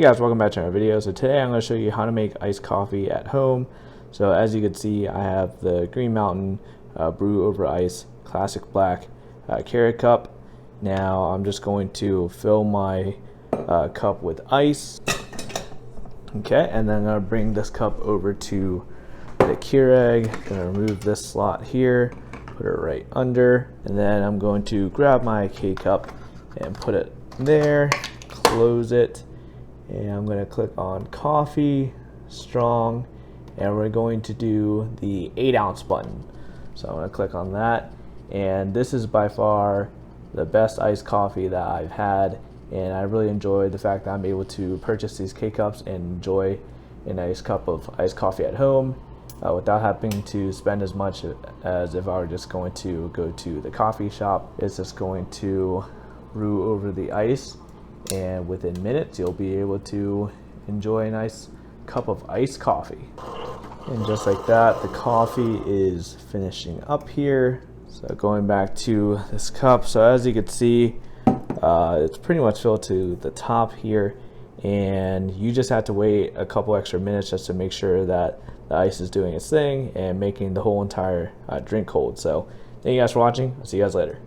Hey guys, welcome back to our video. So today I'm going to show you how to make iced coffee at home. So as you can see, I have the Green Mountain brew over ice classic black Keurig cup. Now I'm just going to fill my cup with ice. Okay, and then I'm going to bring this cup over to the Keurig. Going to remove this slot here, put it right under, and then I'm going to grab my K-cup and put it there, close it. And I'm going to click on coffee, strong, and we're going to do the 8-ounce button. So I'm going to click on that, and this is by far the best iced coffee that I've had, and I really enjoy the fact that I'm able to purchase these K-cups and enjoy a nice cup of iced coffee at home without having to spend as much as if I were just going to go to the coffee shop. It's just going to brew over the ice, and within minutes you'll be able to enjoy a nice cup of iced coffee. And just like that, the coffee is finishing up here. So going back to this cup, so as you can see, it's pretty much filled to the top here, and you just have to wait a couple extra minutes just to make sure that the ice is doing its thing and making the whole entire drink cold. So thank you guys for watching. I'll see you guys later.